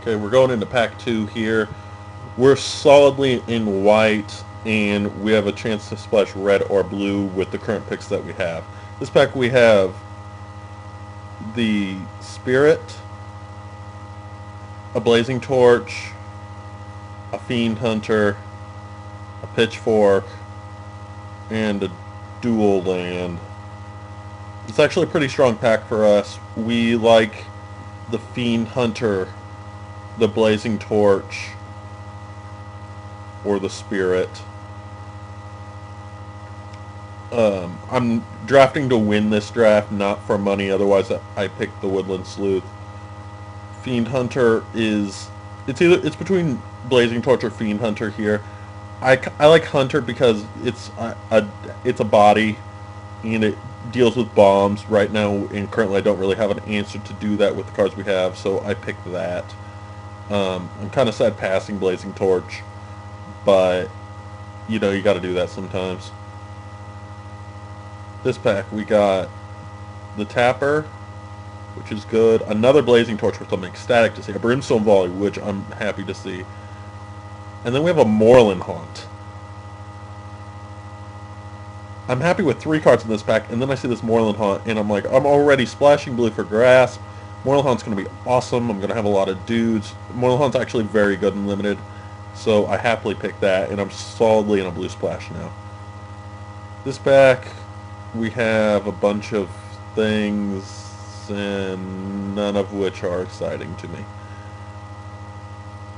Okay, we're going into pack 2 here. We're solidly in white, and we have a chance to splash red or blue with the current picks that we have. This pack we have the Spirit, a Blazing Torch, a Fiend Hunter, a Pitchfork, and a Dual Land. It's actually a pretty strong pack for us. We like the Fiend Hunter, the Blazing Torch, or the Spirit. I'm drafting to win this draft, not for money. Otherwise, I picked the Woodland Sleuth. Fiend Hunter is it's between Blazing Torch or Fiend Hunter here. I like Hunter because it's a body and it deals with bombs right now. And currently, I don't really have an answer to do that with the cards we have, so I picked that. I'm kind of sad passing Blazing Torch, but you know you got to do that sometimes. This pack we got the Tapper, which is good. Another Blazing Torch, which I'm ecstatic to see. A Brimstone Volley, which I'm happy to see. And then we have a Moorland Haunt. I'm happy with 3 cards in this pack, and then I see this Moorland Haunt, and I'm like, I'm already splashing blue for Grasp. Moorland Haunt's going to be awesome. I'm going to have a lot of dudes. Moorland Haunt's actually very good in Limited, so I happily picked that, and I'm solidly in a blue splash now. This pack, we have a bunch of things, and none of which are exciting to me.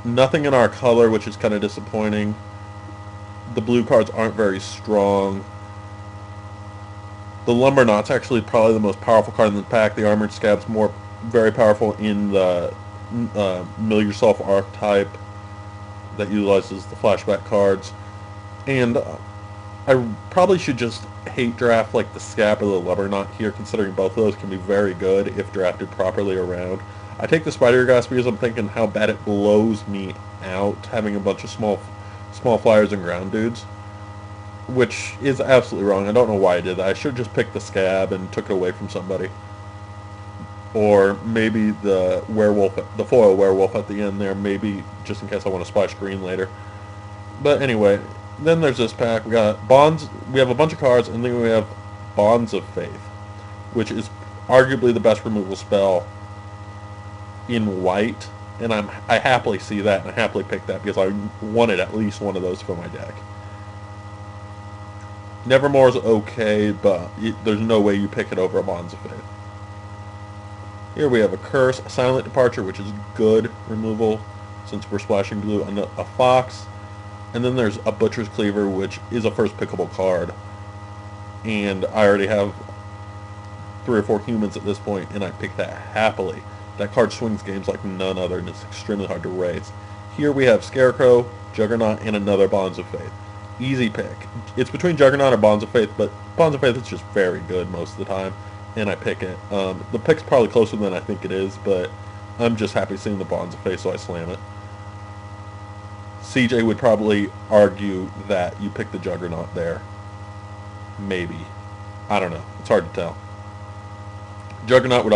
Nothing in our color, which is kind of disappointing. The blue cards aren't very strong. The Lumberknot's actually probably the most powerful card in the pack. The Armored Scab's very powerful in the Mill Yourself archetype that utilizes the flashback cards. And I probably should just hate draft like the Scab or the Lumberknot here, considering both of those can be very good if drafted properly around. I take the Spider Gas because I'm thinking how bad it blows me out having a bunch of small flyers and ground dudes, which is absolutely wrong. I don't know why I did that. I should have just picked the Scab and took it away from somebody. Or maybe the werewolf, the foil werewolf at the end there, maybe just in case I want to splash green later. But anyway, then there's this pack. We got Bonds. We have a bunch of cards, and then we have Bonds of Faith, which is arguably the best removal spell in white, and I happily see that, and I happily pick that because I wanted at least one of those for my deck. Nevermore's okay, but there's no way you pick it over a Bonds of Faith. Here we have a Curse, a Silent Departure, which is good removal since we're splashing blue, and a Fox, and then there's a Butcher's Cleaver, which is a first pickable card, and I already have 3 or 4 humans at this point, and I pick that happily. That card swings games like none other, and it's extremely hard to raise. Here we have Scarecrow, Juggernaut, and another Bonds of Faith. Easy pick. It's between Juggernaut or Bonds of Faith, but Bonds of Faith is just very good most of the time, and I pick it. The pick's probably closer than I think it is, but I'm just happy seeing the Bonds of Faith, so I slam it. CJ would probably argue that you pick the Juggernaut there. Maybe. I don't know. It's hard to tell. Juggernaut would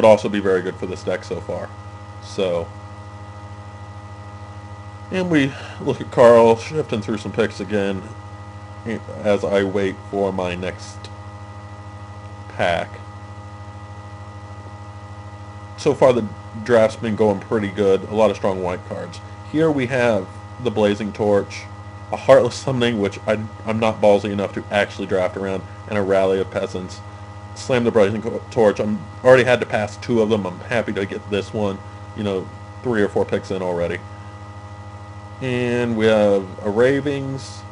also be very good for this deck so far. So, and we look at Carl shifting through some picks again as I wait for my next pack. So far the draft's been going pretty good. A lot of strong white cards. Here we have the Blazing Torch, a Heartless Summoning, which I'm not ballsy enough to actually draft around, and a Rally of Peasants. Slam the Blazing Torch. I'm already had to pass 2 of them. I'm happy to get this one, 3 or 4 picks in already. And we have a Ravings,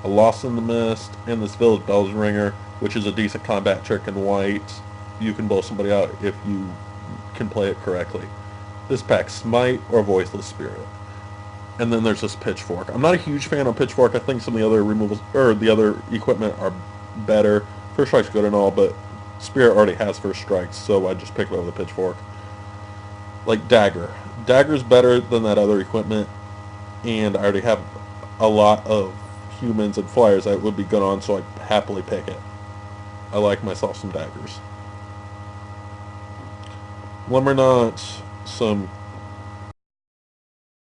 a Lost in the Mist, and this Village Bells Ringer, which is a decent combat trick in white. You can blow somebody out if you can play it correctly. This pack, Smite or Voiceless Spirit. And then there's this Pitchfork. I'm not a huge fan of Pitchfork. I think some of the other removals, or the other equipment are better. First Strike's good and all, but Spirit already has First Strikes, so I just picked over the Pitchfork. Like Dagger. Dagger's better than that other equipment, and I already have a lot of humans and flyers that would be good on, so I happily pick it. I like myself some Daggers. Lumberknot, some